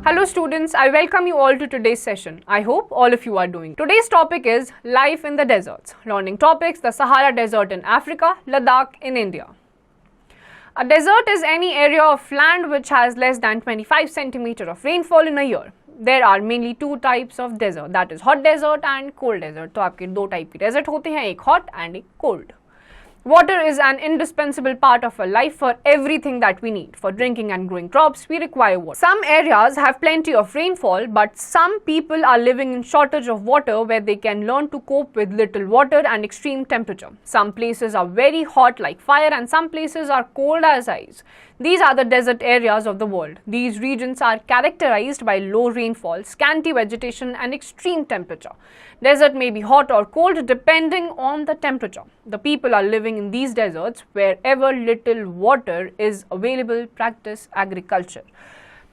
Hello students, I welcome you all to today's session. I hope all of you are doing. Today's topic is life in the deserts. Learning topics: the Sahara Desert in Africa, Ladakh in India. A desert is any area of land which has less than 25 centimeter of rainfall in a year. There are mainly two types of desert, that is hot desert and cold desert. तो आपके दो type के desert होते हैं, एक hot and एक cold. Water is an indispensable part of our life for everything that we need. For drinking and growing crops, we require water. Some areas have plenty of rainfall, but some people are living in shortage of water where they can learn to cope with little water and extreme temperature. Some places are very hot like fire and some places are cold as ice. These are the desert areas of the world. These regions are characterized by low rainfall, scanty vegetation and extreme temperature. Desert may be hot or cold depending on the temperature. The people are living in these deserts wherever little water is available, practice agriculture.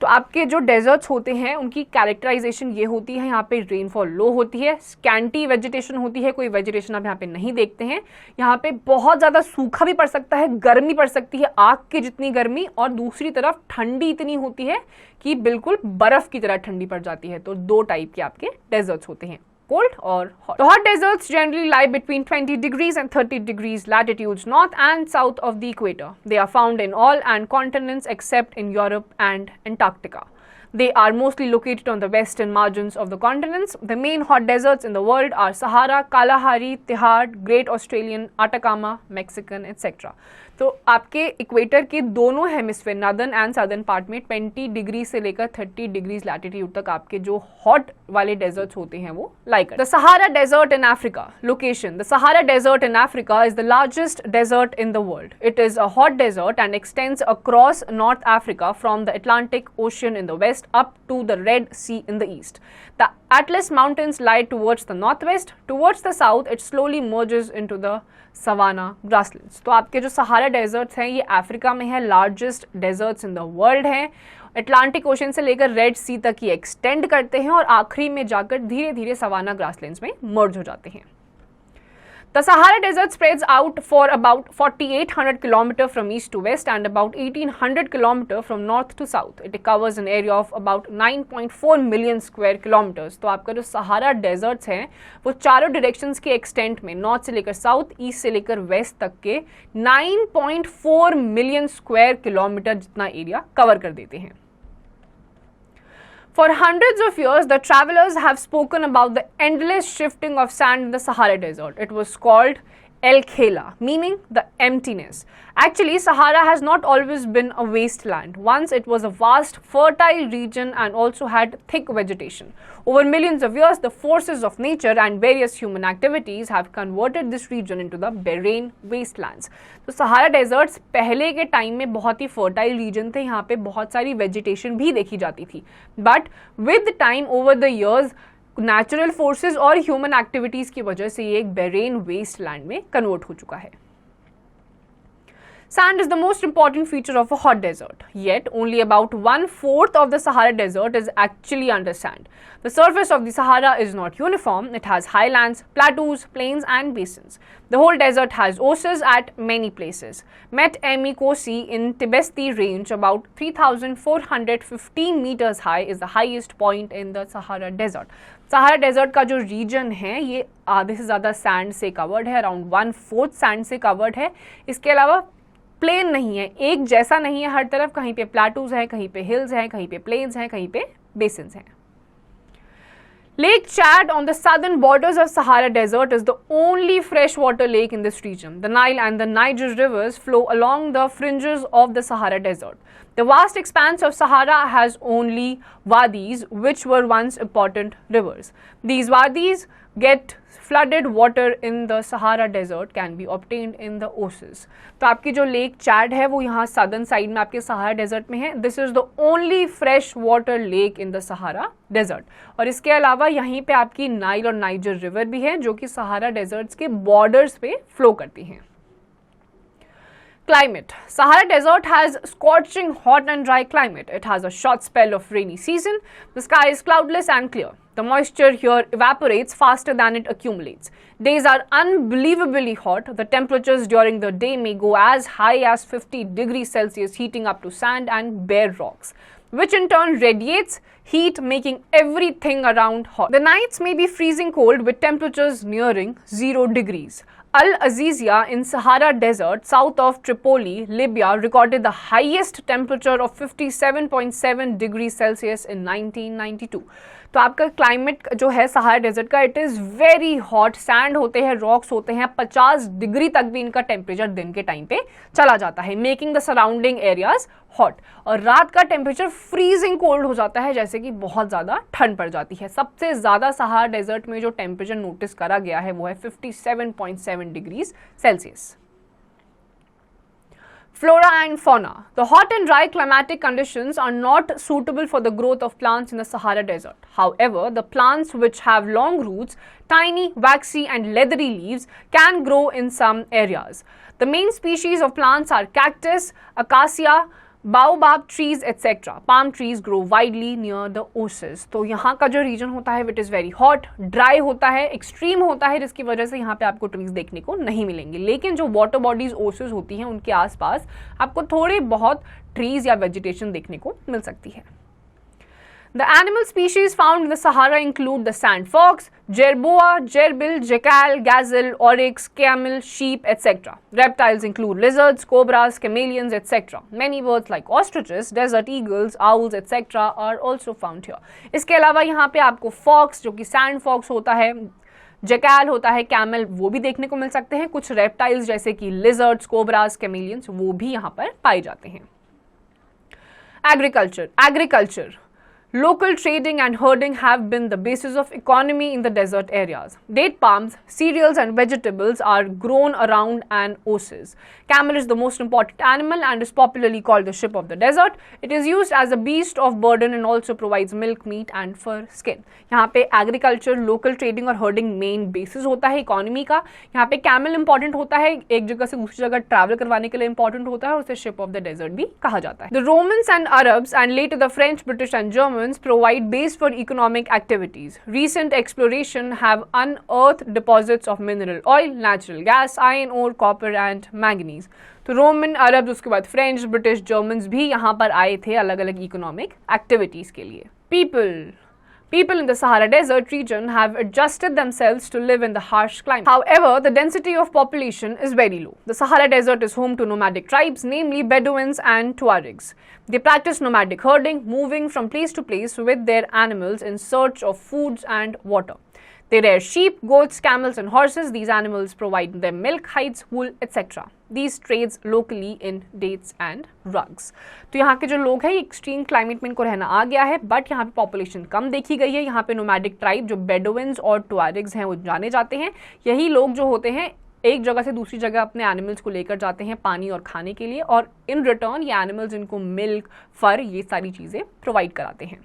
तो आपके जो desserts होते हैं उनकी characterisation ये होती है, यहाँ पे रेनफॉल लो होती है, स्कैंटी वेजिटेशन होती है, कोई वेजिटेशन आप यहाँ पे नहीं देखते हैं, यहाँ पे बहुत ज़्यादा सूखा भी पड़ सकता है, गर्मी पड़ सकती है, आग के जितनी गर्मी, और दूसरी तरफ ठंडी इतनी होती है कि बिल्कुल बर्फ़ की तरह ठंडी पड़ जाती है. तो दो टाइप के आपके डेजर्ट्स होते हैं, cold or hot. The hot deserts generally lie between 20 degrees and 30 degrees latitudes north and south of the equator. They are found in all and continents except in Europe and Antarctica. They are mostly located on the western margins of the continents. The main hot deserts in the world are Sahara, Kalahari, Tihad, Great Australian, Atacama, Mexican, etc. तो आपके equator के दोनों hemisphere northern and southern part में 20 degree से लेकर 30 degrees latitude तक आपके जो हॉट वाले डेजर्ट्स होते हैं वो लाई करते हैं. The Sahara desert in Africa. Location: the Sahara desert in Africa is the largest desert in the world. It is a hot desert and extends across North Africa from the Atlantic ocean in the west up to the Red Sea in the east. The Atlas Mountains lie towards the northwest. Towards the south, it slowly merges into the savanna grasslands. तो आपके जो सहारा desserts हैं ये Africa में है, largest deserts in the world हैं, Atlantic ocean से लेकर रेड सी तक ये एक्सटेंड करते हैं और आखिरी में जाकर धीरे धीरे सवाना ग्रासलैंड्स में मर्ज हो जाते हैं. The Sahara Desert spreads out for about 4,800 km from east to west and about 1,800 km from north to south. It covers an area of about 9.4 million square kilometers. तो आपका जो सहारा डेजर्ट्स हैं वो चारों डायरेक्शंस के एक्सटेंट में, north से लेकर साउथ, ईस्ट से लेकर वेस्ट तक के 9.4 मिलियन स्क्वायर किलोमीटर जितना एरिया कवर कर देते हैं. For hundreds of years, the travelers have spoken about the endless shifting of sand in the Sahara Desert. It was called El Khela, meaning the emptiness. Actually, Sahara has not always been a wasteland. Once it was a vast, fertile region and also had thick vegetation. Over millions of years, the forces of nature and various human activities have converted this region into the barren wastelands. तो सहारा desserts पहले के time में बहुत ही fertile reason थे, यहाँ पे बहुत सारी वेजिटेशन भी देखी जाती थी. But with time over the years natural forces और ह्यूमन एक्टिविटीज की वजह से ये एक बेरेन वेस्ट लैंड में कन्वर्ट हो चुका है. Sand is the most important feature of a hot desert, yet only about 1/4 of the Sahara Desert is actually under sand. The surface of the Sahara is not uniform. It has highlands, plateaus, plains and basins. The whole desert has oases at many places. Met Emi Kosi in Tibesti Range, about 3,415 meters high, is the highest point in the Sahara Desert. Sahara desert का जो reason है ये आधे से ज़्यादा sand से covered है, around 1/4 sand से कवर्ड है. इसके अलावा प्लेन नहीं है, एक जैसा नहीं है हर तरफ, कहीं पे प्लाटूज हैं, कहीं पे हिल्स हैं, कहीं पे प्लेन्स हैं, कहीं पे बेसिन्स हैं. Lake Chad on the southern borders of Sahara Desert is the only freshwater lake in this region. The Nile and the Niger rivers flow along the fringes of the Sahara Desert. The vast expanse of Sahara has only wadis, which were once important rivers. These wadis get flooded water in the Sahara Desert can be obtained in the oases. तो आपकी जो lake Chad है वो यहाँ southern side में आपके सहारा desert में है. This is the only fresh water lake in the Sahara desert. और इसके अलावा यहीं पे आपकी नाइल और नाइजर रिवर भी है जो कि सहारा डेजर्ट्स के बॉर्डर्स पे फ्लो करती हैं. Climate. Sahara Desert has scorching hot and dry climate. It has a short spell of rainy season. The sky is cloudless and clear. The moisture here evaporates faster than it accumulates. Days are unbelievably hot. The temperatures during the day may go as high as 50 degrees Celsius, heating up to sand and bare rocks. which in turn radiates heat, making everything around hot. The nights may be freezing cold with temperatures nearing 0 degrees. Al Azizia in Sahara Desert, south of Tripoli, Libya, recorded the highest temperature of 57.7 degrees Celsius in 1992. तो आपका climate जो है सहारा desert का, it is very hot. Sand होते हैं, rocks होते हैं, 50 degree तक भी इनका टेम्परेचर दिन के टाइम पे चला जाता है, making the surrounding areas hot. और रात का टेम्परेचर फ्रीजिंग कोल्ड हो जाता है, जैसे कि बहुत ज़्यादा ठंड पड़ जाती है. सबसे ज़्यादा सहारा डेजर्ट में जो टेम्परेचर नोटिस करा गया है वो है 57.7 degrees Celsius. Flora and fauna. The hot and dry climatic conditions are not suitable for the growth of plants in the Sahara Desert. However, the plants which have long roots, tiny, waxy and leathery leaves can grow in some areas. The main species of plants are cactus, acacia, baobab trees etc. Palm trees grow widely near the oases. तो यहाँ का जो reason होता है, it is very hot, dry होता है, extreme होता है, जिसकी वजह से यहाँ पे आपको ट्रीज देखने को नहीं मिलेंगे. लेकिन जो वाटर बॉडीज ओसेस होती हैं उनके आसपास आपको थोड़े बहुत ट्रीज या वेजिटेशन देखने को मिल सकती है. The animal species found in the Sahara include the sand fox, jerboa, gerbil, jackal, gazelle, oryx, camel, sheep, etc. Reptiles include lizards, cobras, chameleons, etc. Many birds like ostriches, desert eagles, owls, etc. are also found here. इसके अलावा यहाँ पे आपको fox, जो कि sand fox होता है, jackal होता है, कैमल, वो भी देखने को मिल सकते हैं. कुछ रेप्टाइल्स जैसे कि लिजर्ड्स, कोबरास, कैमेलियंस, वो भी यहाँ पर पाए जाते हैं. Agriculture. Local trading and herding have been the basis of economy in the desert areas. Date palms, cereals and vegetables are grown around an oasis. Camel is the most important animal and is popularly called the ship of the desert. It is used as a beast of burden and also provides milk, meat and fur, skin. यहाँ पे agriculture, local trading और herding main basis होता है economy का. यहाँ पे camel important होता है, एक जगह से दूसरी जगह travel करवाने के लिए important होता है और उसे ship of the desert भी कहा जाता है. The Romans and Arabs and later the French, British and Germans provide base for economic activities. Recent exploration have unearthed deposits of mineral oil, natural gas, iron ore, copper and manganese. तो Roman, अरब, उसके बाद French, British, Germans भी यहाँ पर आए थे अलग अलग इकोनॉमिक एक्टिविटीज के लिए. People in the Sahara Desert region have adjusted themselves to live in the harsh climate. However, the density of population is very low. The Sahara Desert is home to nomadic tribes, namely Bedouins and Tuaregs. They practice nomadic herding, moving from place to place with their animals in search of foods and water. They rear sheep, goats, camels and horses. These animals provide them milk, hides, wool, etc. These trades locally in dates and rugs. तो यहाँ के जो लोग हैं extreme climate में इनको रहना आ गया है, बट यहाँ पे पॉपुलेशन कम देखी गई है. यहाँ पे नोमैडिक ट्राइब जो बेडोविन्स और टुआरेग्स हैं वो जाने जाते हैं. यही लोग जो होते हैं एक जगह से दूसरी जगह अपने एनिमल्स को लेकर जाते हैं पानी और खाने के लिए, और इन रिटर्न ये एनिमल्स इनको मिल्क, फर, ये सारी चीज़ें प्रोवाइड कराते हैं.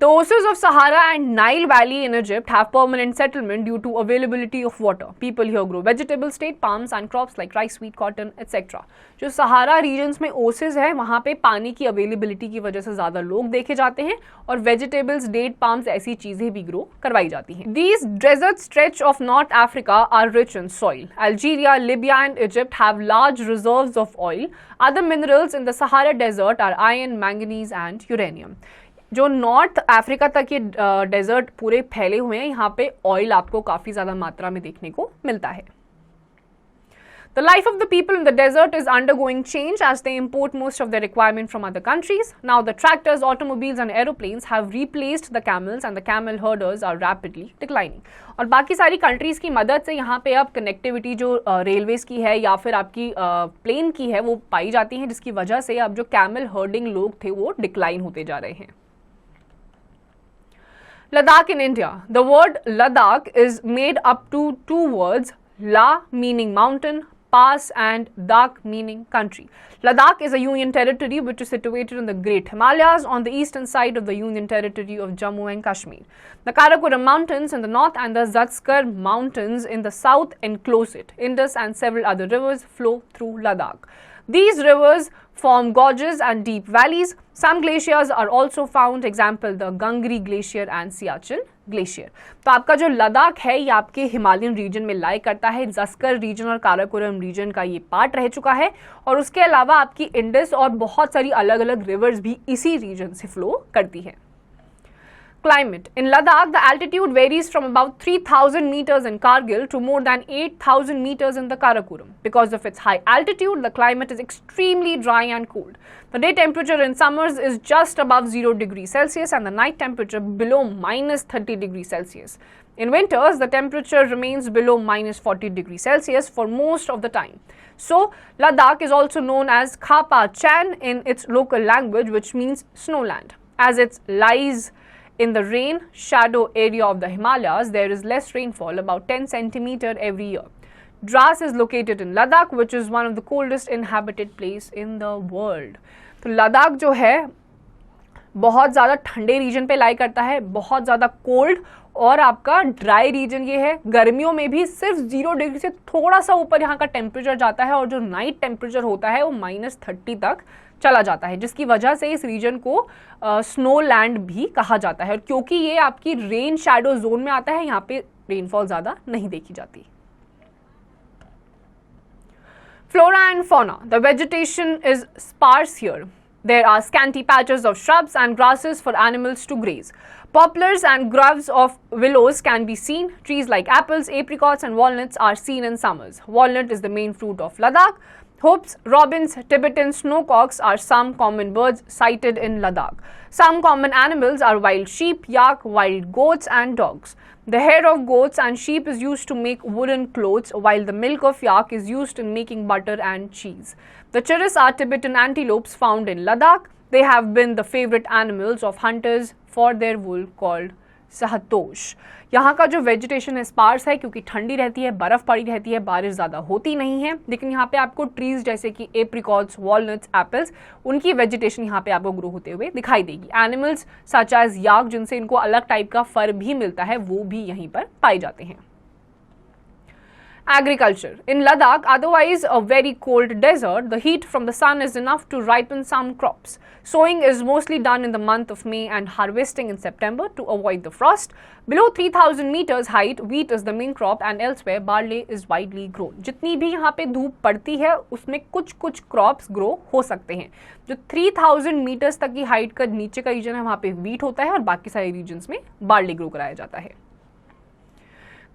The oases of Sahara and Nile Valley in Egypt have permanent settlement due to availability of water. People here grow vegetables, date palms and crops like rice, wheat, cotton, etc. जो सहारा regions में ओसेस है वहाँ पे पानी की availability की वजह से ज़्यादा लोग देखे जाते हैं और वेजिटेबल्स, डेट पाम्स ऐसी चीज़ें भी ग्रो करवाई जाती हैं. These desert stretch of North Africa are rich in soil. Algeria, Libya and Egypt have large reserves of oil. Other minerals in the Sahara Desert are iron, manganese and uranium. जो north Africa तक ये desert पूरे फैले हुए हैं, यहाँ पे oil आपको काफ़ी ज़्यादा मात्रा में देखने को मिलता है. The life of the people in the desert is undergoing change as they import most of their requirement from other countries. Now the tractors, automobiles and aeroplanes have replaced the camels and the camel herders are rapidly declining. और बाकी सारी countries की मदद से यहाँ पे अब connectivity जो रेलवेज़ की है या फिर आपकी प्लेन की है वो पाई जाती हैं, जिसकी वजह से अब जो कैमल हर्डिंग लोग थे वो डिक्लाइन होते जा रहे हैं. Ladakh in India. The word Ladakh is made up to two words, La meaning mountain, Pass and Dak meaning country. Ladakh is a union territory which is situated in the Great Himalayas on the eastern side of the union territory of Jammu and Kashmir. The Karakoram Mountains in the north and the Zatskar Mountains in the south enclose it. Indus and several other rivers flow through Ladakh. These rivers form gorges and deep valleys. Some glaciers are also found, example the Gangri Glacier and Siachen Glacier. तो आपका जो लद्दाख है ये आपके Himalayan reason में लाई करता है. Zanskar reason और काराकोरम रीजन का ये पार्ट रह चुका है और उसके अलावा आपकी इंडस और बहुत सारी अलग अलग रिवर्स भी इसी रीजन से फ्लो करती है. Climate. In Ladakh, the altitude varies from about 3,000 meters in Kargil to more than 8,000 meters in the Karakoram. Because of its high altitude, the climate is extremely dry and cold. The day temperature in summers is just above 0 degrees Celsius and the night temperature below minus 30 degrees Celsius. In winters, the temperature remains below minus 40 degrees Celsius for most of the time. So, Ladakh is also known as Khapa Chan in its local language, which means snowland. As it lies in the rain shadow area of the Himalayas, there is less rainfall, about 10 centimeters every year. Dras is located in Ladakh, which is one of the coldest inhabited place in the world. तो लद्दाख जो है बहुत ज़्यादा ठंडे reason पे लाई करता है, बहुत ज़्यादा कोल्ड और आपका ड्राई रीजन ये है. गर्मियों में भी सिर्फ 0 डिग्री से थोड़ा सा ऊपर यहाँ का टेम्परेचर जाता है और जो नाइट टेम्परेचर होता है वो -30 तक चला जाता है, जिसकी वजह से इस रीजन को स्नो लैंड भी कहा जाता है. और क्योंकि ये आपकी रेन शैडो जोन में आता है, यहाँ पे रेनफॉल ज़्यादा नहीं देखी जाती. Flora and fauna. The vegetation is sparse here. There are scanty patches of shrubs and grasses for animals to graze. Poplars and groves of willows can be seen. Trees like apples, apricots and walnuts are seen in summers. Walnut is the main fruit of Ladakh. Hoops, robins, Tibetan snowcocks are some common birds sighted in Ladakh. Some common animals are wild sheep, yak, wild goats and dogs. The hair of goats and sheep is used to make woolen clothes, while the milk of yak is used in making butter and cheese. The chirris are Tibetan antelopes found in Ladakh. They have been the favorite animals of hunters for their wool called सहतोष. यहाँ का जो vegetation है sparse है क्योंकि ठंडी रहती है, बर्फ पड़ी रहती है, बारिश ज़्यादा होती नहीं है. लेकिन यहाँ पे आपको ट्रीज जैसे कि एप्रिकॉट्स, वॉलनट्स, एप्पल्स, उनकी वेजिटेशन यहाँ पे आपको ग्रो होते हुए दिखाई देगी. एनिमल्स सच एज याक, जिनसे इनको अलग टाइप का फर भी मिलता है, वो भी यहीं पर पाए जाते हैं. Agriculture. In Ladakh, otherwise a very cold desert, the heat from the sun is enough to ripen some crops. Sowing is mostly done in the month of May and harvesting in September to avoid the frost. Below 3,000 meters height, wheat is the main crop and elsewhere barley is widely grown. जितनी भी यहाँ पे धूप पड़ती है उसमें कुछ crops grow हो सकते हैं. जो 3,000 मीटर्स तक की हाइट का नीचे का रीजन है वहाँ पे व्हीट होता है और बाकी सारे रीजन्स में बार्ली ग्रो कराया जाता है.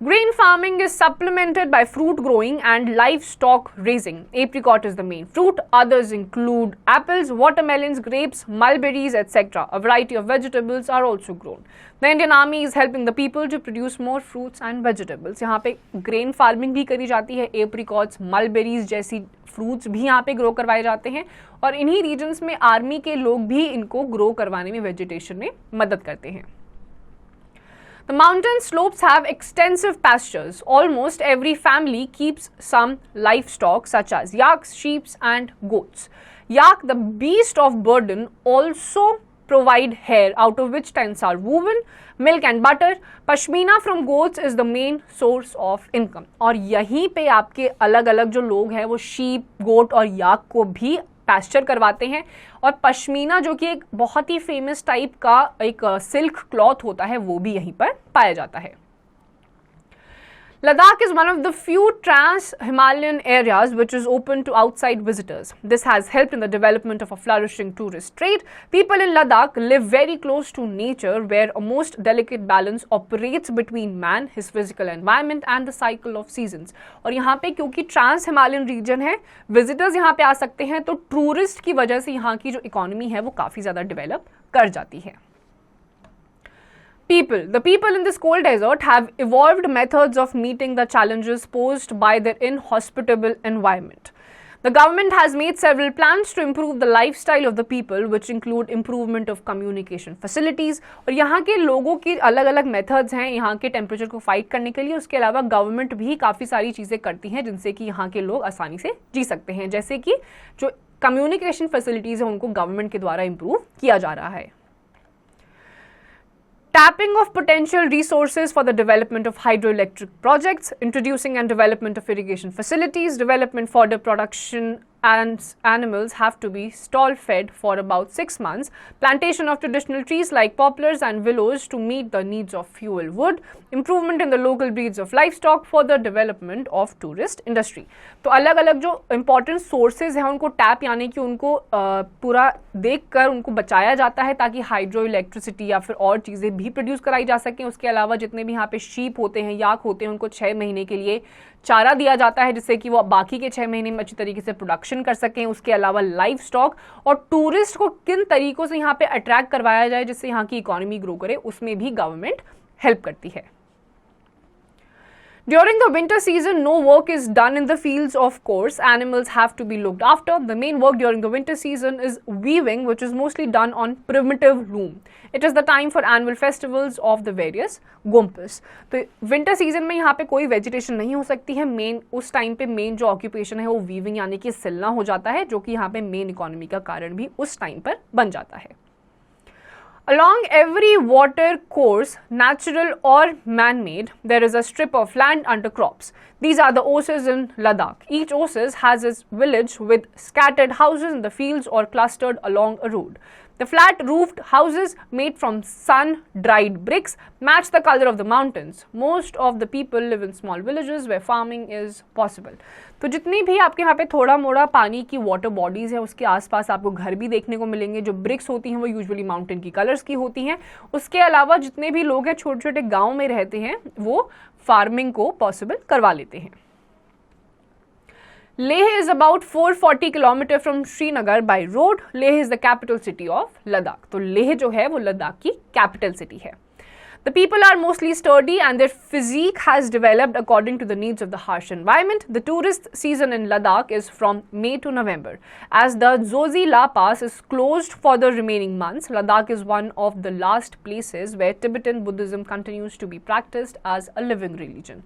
Grain farming is supplemented by fruit growing and livestock raising. Apricot is the main fruit. Others include apples, watermelons, grapes, mulberries, etc. A variety of vegetables are also grown. The Indian Army is helping the people to produce more fruits and vegetables. यहाँ पे grain farming भी करी जाती है. Apricots, mulberries जैसी fruits भी यहाँ पे grow करवाए जाते हैं और इन्हीं regions में army के लोग भी इनको grow करवाने में vegetation में मदद करते हैं. The mountain slopes have extensive pastures. Almost every family keeps some livestock such as yaks, sheep and goats. Yak, the beast of burden, also provide hair out of which tents are woven, milk and butter. Pashmina from goats is the main source of income. और यहीं पे आपके अलग अलग जो लोग हैं वो sheep, goat और yak को भी पैस्चर करवाते हैं और पश्मीना जो कि एक बहुत ही फेमस टाइप का एक सिल्क क्लॉथ होता है वो भी यहीं पर पाया जाता है. Ladakh is one of the few trans-Himalayan areas which is open to outside visitors. This has helped in the development of a flourishing tourist trade. People in Ladakh live very close to nature where a most delicate balance operates between man, his physical environment and the cycle of seasons. और यहाँ पे क्योंकि trans-Himalayan region है, visitors यहाँ पे आ सकते हैं तो टूरिस्ट की वजह से यहाँ की जो इकोनॉमी है वो काफ़ी ज़्यादा डेवलप कर जाती है. The people in this cold desert have evolved methods of meeting the challenges posed by their inhospitable environment. The government has made several plans to improve the lifestyle of the people, which include improvement of communication facilities. और यहाँ के लोगों की अलग अलग methods हैं यहाँ के टेम्परेचर को फाइट करने के लिए. उसके अलावा गवर्नमेंट भी काफ़ी सारी चीज़ें करती हैं जिनसे कि यहाँ के लोग आसानी से जी सकते हैं, जैसे कि जो कम्युनिकेशन फैसिलिटीज़ हैं उनको गवर्नमेंट के द्वारा इम्प्रूव किया जा रहा है. Tapping of potential resources for the development of hydroelectric projects, introducing and development of irrigation facilities, development fodder production and animals have to be stall fed for about 6 months, plantation of traditional trees like poplars and willows to meet the needs of fuel wood, improvement in the local breeds of livestock for the development of tourist industry. तो अलग अलग जो important sources हैं उनको tap यानी कि उनको पूरा देख कर उनको बचाया जाता है ताकि हाइड्रो इलेक्ट्रिसिटी या फिर और चीज़ें भी प्रोड्यूस कराई जा सकें। उसके अलावा जितने भी यहाँ पे शीप होते हैं, याक होते हैं, उनको 6 महीने के लिए चारा दिया जाता है जिससे कि वो बाकी के 6 महीने में अच्छी तरीके से प्रोडक्शन कर सकें। उसके अलावा लाइव स्टॉक और टूरिस्ट को किन तरीकों से यहाँ पे अट्रैक्ट करवाया जाए जिससे यहाँ की इकोनॉमी ग्रो करे, उसमें भी गवर्नमेंट हेल्प करती है। During the winter season, no work is done in the fields, of course. Animals have to be looked after. The main work during the winter season is weaving, which is mostly done on primitive loom. It is the time for annual festivals of the various gompas. तो winter season में यहाँ पे कोई vegetation नहीं हो सकती है। Main उस टाइम पे मेन जो ऑक्यूपेशन है वो वीविंग यानी कि सिलना हो जाता है, जो कि यहाँ पे मेन इकोनॉमी का कारण भी उस टाइम पर बन जाता है। Along every water course, natural or man-made, there is a strip of land under crops. These are the oases in Ladakh. Each oasis has its village with scattered houses in the fields or clustered along a road. The flat-roofed houses made from sun-dried bricks match the color of the mountains. Most of the people live in small villages where farming is possible. तो जितनी भी आपके यहाँ पे थोड़ा मोड़ा पानी की वाटर बॉडीज़ है उसके आसपास आपको घर भी देखने को मिलेंगे। जो ब्रिक्स होती हैं वो यूजुअली माउंटेन की कलर्स की होती हैं। उसके अलावा जितने भी लोग हैं छोटे छोटे गाँव में रहते हैं वो फार्मिंग को पॉसिबल करवा लेते हैं। Leh is about 440 km from Srinagar by road. Leh is the capital city of Ladakh. तो लेह जो है वो लद्दाख की कैपिटल सिटी है। The people are mostly sturdy and their physique has developed according to the needs of the harsh environment. The tourist season in Ladakh is from May to November. As the Zozi-La Pass is closed for the remaining months, Ladakh is one of the last places where Tibetan Buddhism continues to be practiced as a living religion.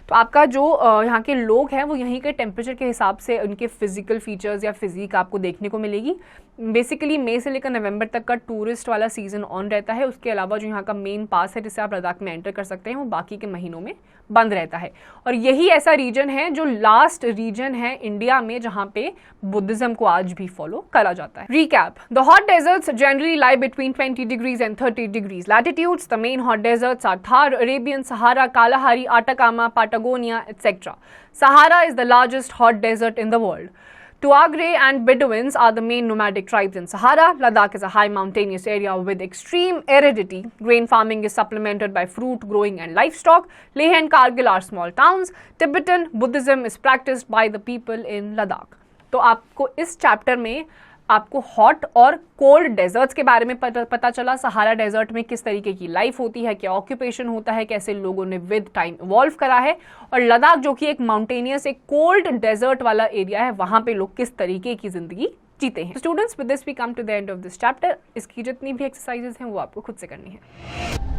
तो आपका जो यहाँ के लोग हैं वो यहीं के टेम्परेचर के हिसाब से उनके फिजिकल फीचर्स या फिजिक आपको देखने को मिलेगी। बेसिकली मई से लेकर नवंबर तक का टूरिस्ट वाला सीजन ऑन रहता है। उसके अलावा जो यहाँ का मेन पास है जिससे आप लद्दाख में एंटर कर सकते हैं वो बाकी के महीनों में बंद रहता है। और यही ऐसा रीजन है जो लास्ट रीजन है इंडिया में जहाँ पे बुद्धिज्म को आज भी फॉलो करा जाता है। Recap: The hot deserts generally lie between 20 degrees and 30 degrees latitudes. The main hot deserts are Thar, Arabian, Sahara, Kalahari, Atacama, Patagonia, etc. Sahara is the largest hot desert in the world. Tuareg and Bedouins are the main nomadic tribes in Sahara. Ladakh is a high mountainous area with extreme aridity. Grain farming is supplemented by fruit growing and livestock. Leh and Kargil are small towns. Tibetan Buddhism is practiced by the people in Ladakh. तो आपको इस chapter में आपको hot और cold desserts के बारे में पता चला। सहारा डेजर्ट में किस तरीके की लाइफ होती है, क्या ऑक्यूपेशन होता है, कैसे लोगों ने विद टाइम इवॉल्व करा है, और लद्दाख जो कि एक माउंटेनियस एक कोल्ड डेजर्ट वाला एरिया है वहां पे लोग किस तरीके की जिंदगी जीते हैं। Students, with this we come to the end of this chapter. इसकी जितनी भी एक्सरसाइजेस हैं वो आपको खुद से करनी है।